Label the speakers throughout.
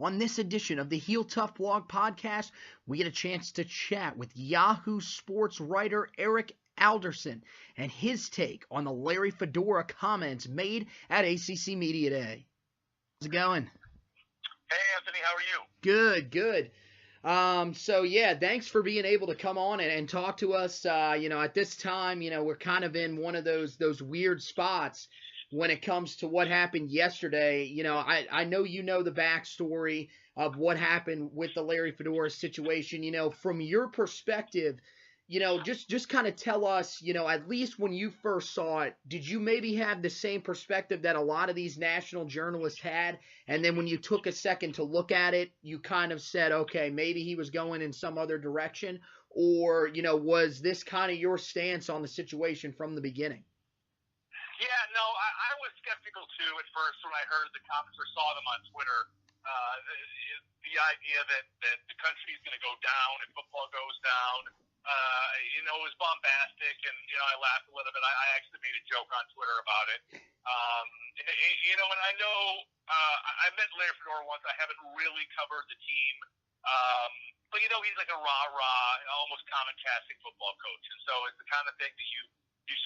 Speaker 1: On this edition of the Heel Tough Blog Podcast, we get a chance to chat with Yahoo Sports writer Eric Adelson and his take on the Larry Fedora comments made at ACC Media Day. How's it going?
Speaker 2: Hey, Anthony, how are you?
Speaker 1: Good. Thanks for being able to come on and talk to us. At this time, we're kind of in one of those weird spots when it comes to what happened yesterday. I know the backstory of what happened with the Larry Fedora situation. From your perspective, just kind of tell us, at least when you first saw it, did you maybe have the same perspective that a lot of these national journalists had? And then when you took a second to look at it, you kind of said, okay, maybe he was going in some other direction? Or, was this kind of your stance on the situation from the beginning?
Speaker 2: Yeah, no, I was skeptical too at first when I heard the comments or saw them on Twitter. The idea that the country is going to go down if football goes down. It was bombastic, and I laughed a little bit. I actually made a joke on Twitter about it. And I know I met Larry Fedora once. I haven't really covered the team, but he's like a rah-rah, almost common-casting football coach, and so it's the kind of thing that you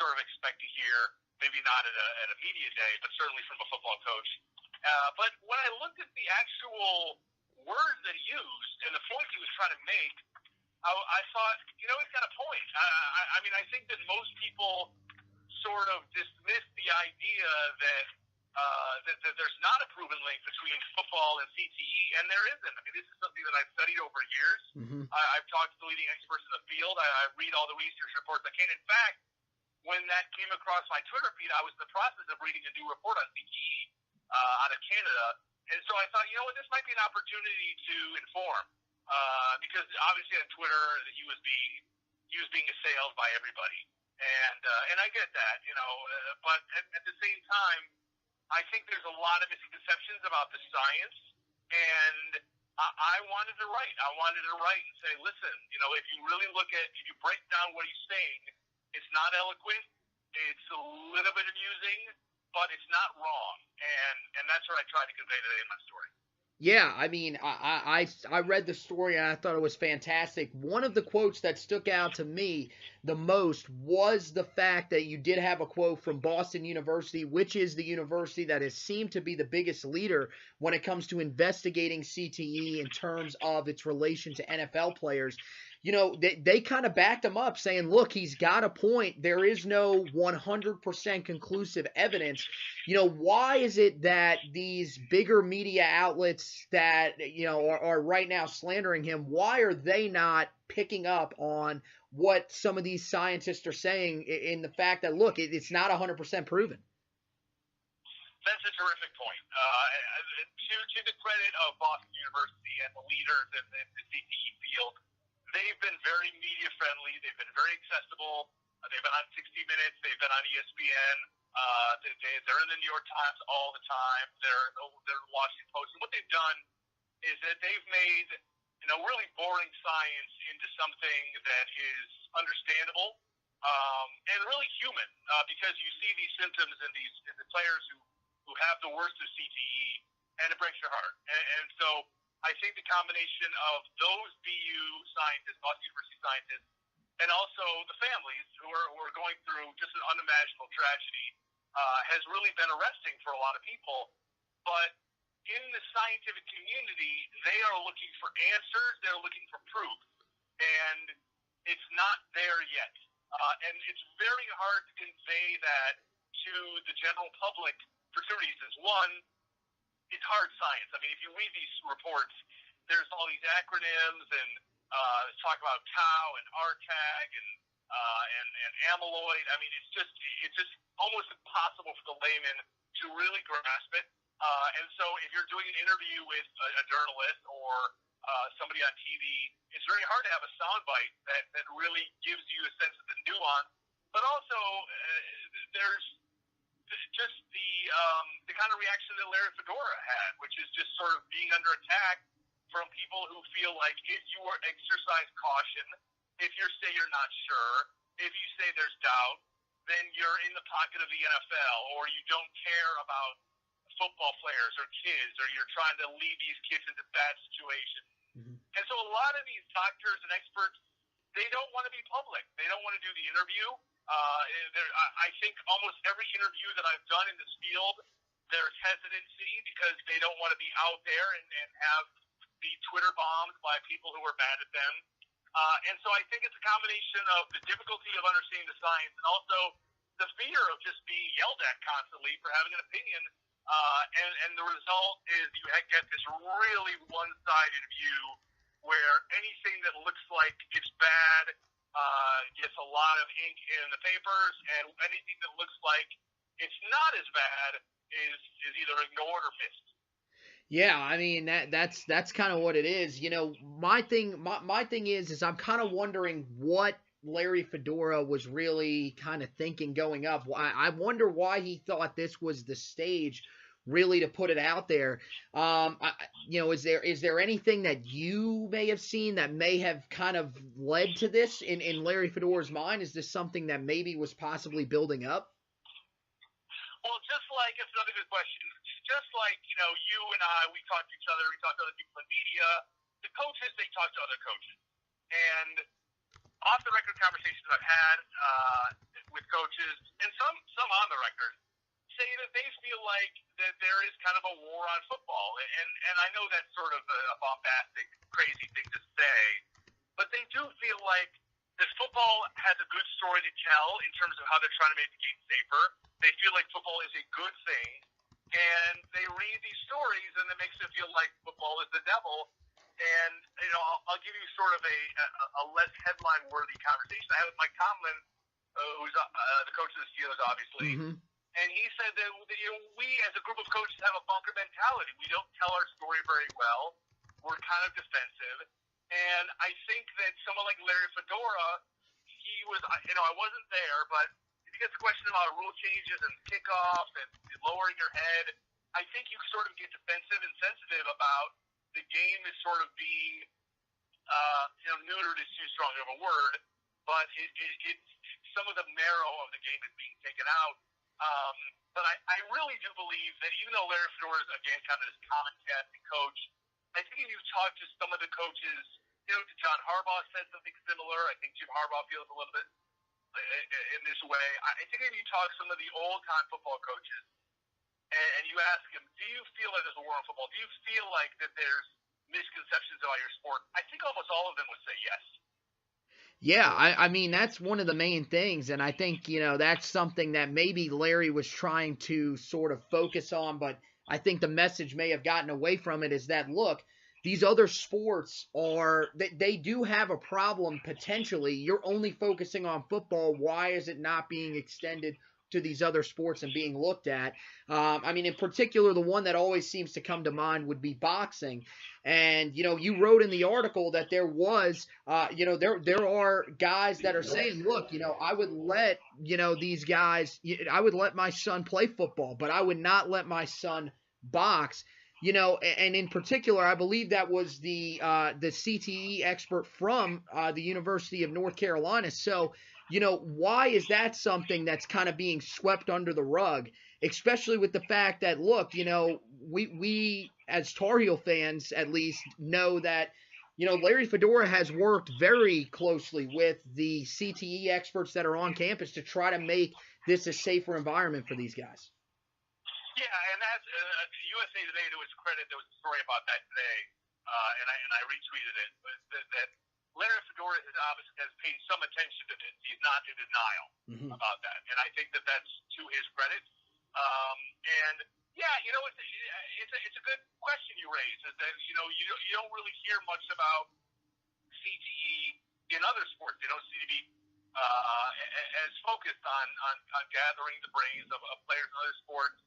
Speaker 2: sort of expect to hear, maybe not at a media day, but certainly from a football coach. But when I looked at the actual words that he used and the point he was trying to make, I thought, he's got a point. I think that most people sort of dismiss the idea that there's not a proven link between football and CTE, and there isn't. This is something that I've studied over years. Mm-hmm. I've talked to the leading experts in the field. I read all the research reports I can. In fact, when that came across my Twitter feed, I was in the process of reading a new report on CTE out of Canada, and so I thought, this might be an opportunity to inform. Because obviously on Twitter he was being assailed by everybody, and I get that, but at the same time, I think there's a lot of misconceptions about the science, and I wanted to write. And say, listen, if you really if you break down what he's saying, it's not eloquent, it's a little bit amusing, but it's not wrong, and that's what I tried to convey today in my story.
Speaker 1: Yeah, I read the story and I thought it was fantastic. One of the quotes that stuck out to me the most was the fact that you did have a quote from Boston University, which is the university that has seemed to be the biggest leader when it comes to investigating CTE in terms of its relation to NFL players. They kind of backed him up saying, look, he's got a point. There is no 100% conclusive evidence. Why is it that these bigger media outlets that, are right now slandering him, why are they not picking up on what some of these scientists are saying in the fact that, look, it's not 100% proven?
Speaker 2: That's a terrific point. To the credit of Boston University and the leaders in the CTE field, they've been very media friendly. They've been very accessible. They've been on 60 Minutes. They've been on ESPN. They're in the New York Times all the time. They're in Washington Post. And what they've done is that they've made really boring science into something that is understandable and really human, because you see these symptoms in the players who have the worst of CTE, and it breaks your heart. And so I think the combination of those BU scientists, Boston University scientists, and also the families who are going through just an unimaginable tragedy has really been arresting for a lot of people. But in the scientific community, they are looking for answers. They're looking for proof. And it's not there yet. And it's very hard to convey that to the general public for two reasons. One, it's hard science. If you read these reports, there's all these acronyms and talk about tau and RTAG and amyloid. It's just almost impossible for the layman to really grasp it. And so if you're doing an interview with a journalist or somebody on TV, it's very hard to have a soundbite that really gives you a sense of the nuance. But also, there's just the kind of reaction that Larry Fedora had, which is just sort of being under attack from people who feel like if you exercise caution, if you say you're not sure, if you say there's doubt, then you're in the pocket of the NFL, or you don't care about football players or kids, or you're trying to lead these kids into bad situations.
Speaker 1: Mm-hmm.
Speaker 2: And so a lot of these doctors and experts, they don't want to be public. They don't want to do the interview. I think almost every interview that I've done in this field, there's hesitancy because they don't want to be out there and have be Twitter bombed by people who are mad at them. And so I think it's a combination of the difficulty of understanding the science and also the fear of just being yelled at constantly for having an opinion. And the result is you get this really one-sided view where anything that looks like it's bad gets a lot of ink in the papers, and anything that looks like it's not as bad is either ignored or missed.
Speaker 1: Yeah, I mean that's kind of what it is. You know, my thing is I'm kind of wondering what Larry Fedora was really kind of thinking going up. I wonder why he thought this was the stage really to put it out there. Is there anything that you may have seen that may have kind of led to this in Larry Fedora's mind? Is this something that maybe was possibly building up?
Speaker 2: Well, it's another good question. Just like, you and I, we talk to each other, we talk to other people in media. The coaches, they talk to other coaches. And off-the-record conversations I've had with coaches, and some on the record, say that they feel like that there is kind of a war on football. And I know that's sort of a bombastic, crazy thing to say, but they do feel like this football has a good story to tell in terms of how they're trying to make the game safer. They feel like football is a good thing, and they read these stories, and it makes them feel like football is the devil. And, I'll give you sort of a less headline-worthy conversation I had with Mike Tomlin, who's the coach of the Steelers, obviously.
Speaker 1: Mm-hmm.
Speaker 2: And he said that we, as a group of coaches, have a bunker mentality. We don't tell our story very well. We're kind of defensive. And I think that someone like Larry Fedora, he was, I wasn't there, but if you get the question about rule changes and kickoff and lowering your head, I think you sort of get defensive and sensitive about the game is sort of being, neutered is too strong of a word, but it's some of the marrow of the game is being taken out. But I really do believe that even though Larry Fedora is, again, kind of this common casting coach, I think if you talk to some of the coaches, John Harbaugh said something similar. I think Jim Harbaugh feels a little bit in this way. I think if you talk to some of the old-time football coaches and you ask them, do you feel like there's a war on football? Do you feel like that there's misconceptions about your sport? I think almost all of them would say yes.
Speaker 1: Yeah, I mean, that's one of the main things, and I think, that's something that maybe Larry was trying to sort of focus on, but I think the message may have gotten away from it is that, look, these other sports they do have a problem potentially. You're only focusing on football. Why is it not being extended to these other sports and being looked at? I mean, in particular, the one that always seems to come to mind would be boxing. And, you wrote in the article that there was, there are guys that are saying, look, I would let, these guys, I would let my son play football, but I would not let my son box. And in particular, I believe that was the CTE expert from the University of North Carolina. So, why is that something that's kind of being swept under the rug, especially with the fact that, look, we as Tar Heel fans at least know that, Larry Fedora has worked very closely with the CTE experts that are on campus to try to make this a safer environment for these guys.
Speaker 2: Yeah, and that's USA Today, to its credit, there was a story about that today, and I retweeted it, that Larry Fedora has paid some attention to this. He's not in denial about that, and I think that that's to his credit. And yeah, it's a good question you raise. Is that you don't really hear much about CTE in other sports. They don't seem to be as focused on gathering the brains of players in other sports.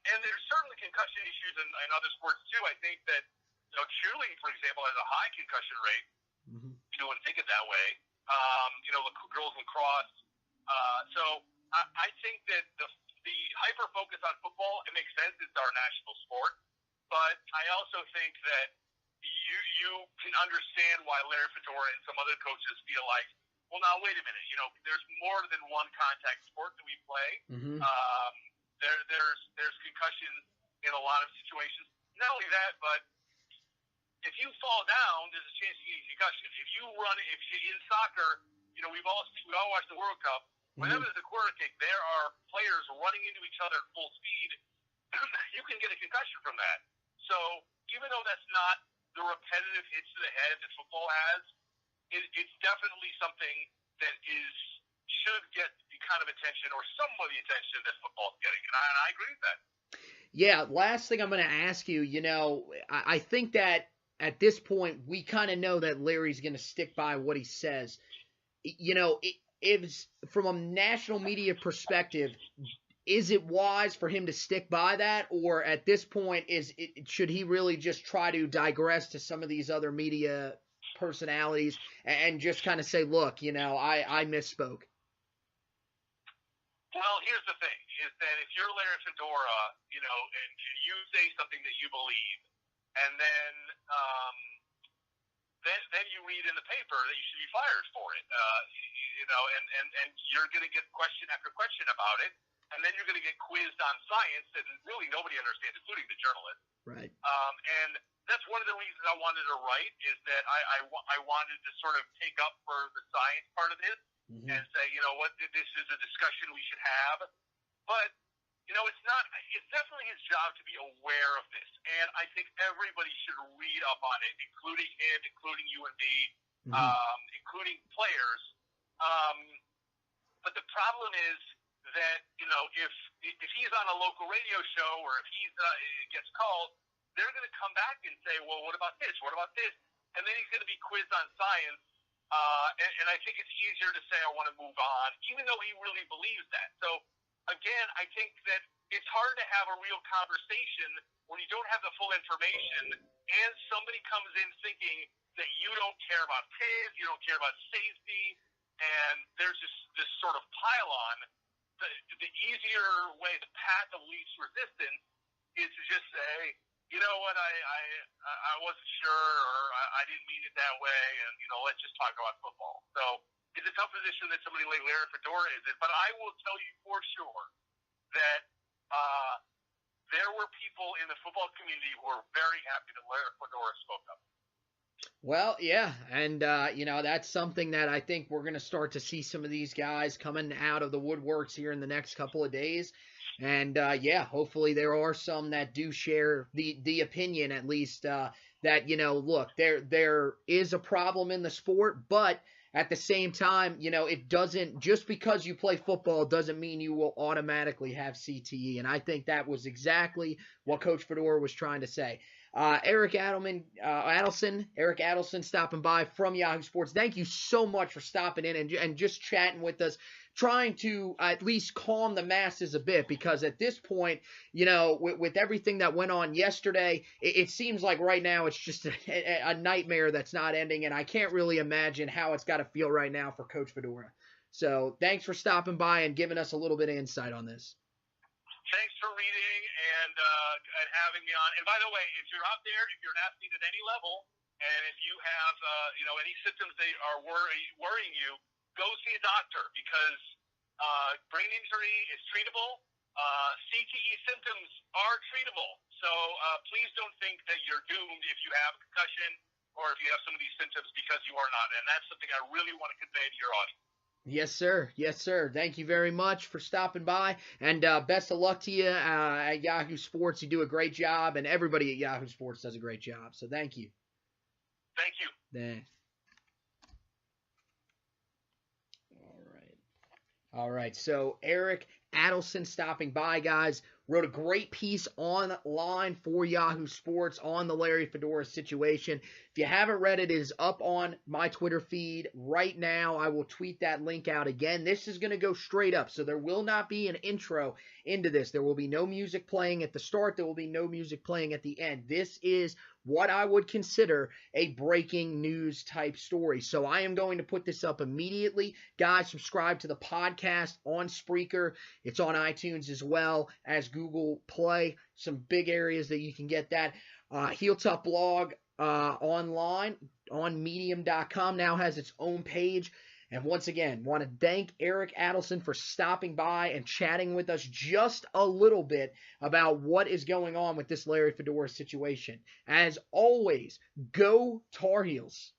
Speaker 2: And there's certainly concussion issues in other sports too. I think that cheerleading, for example, has a high concussion rate. You wouldn't think it that way. Girls lacrosse. So I think that the hyper focus on football, it makes sense. It's our national sport. But I also think that you can understand why Larry Fedora and some other coaches feel like, well, now wait a minute. There's more than one contact sport that we play. There's concussions in a lot of situations. Not only that, but if you fall down, there's a chance you get a concussion. If you in soccer, we've all watched the World Cup. Whenever there's a corner kick, there are players running into each other at full speed. You can get a concussion from that. So even though that's not the repetitive hits to the head that football has, it's definitely something that should get the kind of attention or some of the attention that football's getting. And I agree with that.
Speaker 1: Yeah, last thing I'm going to ask you, I think that at this point we kind of know that Larry's going to stick by what he says. If from a national media perspective, is it wise for him to stick by that, or at this point should he really just try to digress to some of these other media personalities and just kind of say, look, I misspoke?
Speaker 2: Well, here's the thing, is that if you're Larry Fedora, and you say something that you believe, and then you read in the paper that you should be fired for it, and you're going to get question after question about it, and then you're going to get quizzed on science that really nobody understands, including the journalists.
Speaker 1: Right.
Speaker 2: And that's one of the reasons I wanted to write, is that I wanted to sort of take up for the science part of this and say, this is a discussion we should have. But, it's definitely his job to be aware of this. And I think everybody should read up on it, including him, including you and me, including players. But the problem is that, if he's on a local radio show or if he gets called, they're going to come back and say, well, what about this? What about this? And then he's going to be quizzed on science. And I think it's easier to say, I want to move on, even though he really believes that. So, again, I think that it's hard to have a real conversation when you don't have the full information and somebody comes in thinking that you don't care about kids, you don't care about safety, and there's this sort of pile-on. The easier way, the path of least resistance, is to just say, you know what, I wasn't sure, or I didn't mean it that way, and, let's just talk about football. So it's a tough position that somebody like Larry Fedora is in, but I will tell you for sure that there were people in the football community who were very happy that Larry Fedora spoke up.
Speaker 1: Well, yeah, and, that's something that I think we're going to start to see some of these guys coming out of the woodworks here in the next couple of days. And, hopefully there are some that do share the opinion, at least, that, look, there is a problem in the sport, but at the same time, it doesn't, just because you play football doesn't mean you will automatically have CTE. And I think that was exactly what Coach Fedora was trying to say. Eric Adelson stopping by from Yahoo Sports. Thank you so much for stopping in and just chatting with us, trying to at least calm the masses a bit, because at this point, with everything that went on yesterday, it seems like right now it's just a nightmare that's not ending, and I can't really imagine how it's got to feel right now for Coach Fedora. So thanks for stopping by and giving us a little bit of insight on this.
Speaker 2: Thanks for reading and having me on. And by the way, if you're out there, if you're an athlete at any level, and if you have any symptoms that are worrying you, go see a doctor, because brain injury is treatable. CTE symptoms are treatable. So please don't think that you're doomed if you have a concussion or if you have some of these symptoms, because you are not. And that's something I really want to convey to your audience.
Speaker 1: Yes, sir. Yes, sir. Thank you very much for stopping by, and best of luck to you at Yahoo Sports. You do a great job, and everybody at Yahoo Sports does a great job. So thank you.
Speaker 2: Thank you.
Speaker 1: Thanks. All right. So Eric Adelson stopping by, guys. Wrote a great piece online for Yahoo Sports on the Larry Fedora situation. If you haven't read it, it is up on my Twitter feed right now. I will tweet that link out again. This is going to go straight up, so there will not be an intro into this. There will be no music playing at the start. There will be no music playing at the end. This is what I would consider a breaking news type story. So I am going to put this up immediately. Guys, subscribe to the podcast on Spreaker. It's on iTunes as well as Google Play. Some big areas that you can get that. Heel Tough blog online on medium.com now has its own page. And once again, want to thank Eric Adelson for stopping by and chatting with us just a little bit about what is going on with this Larry Fedora situation. As always, go Tar Heels.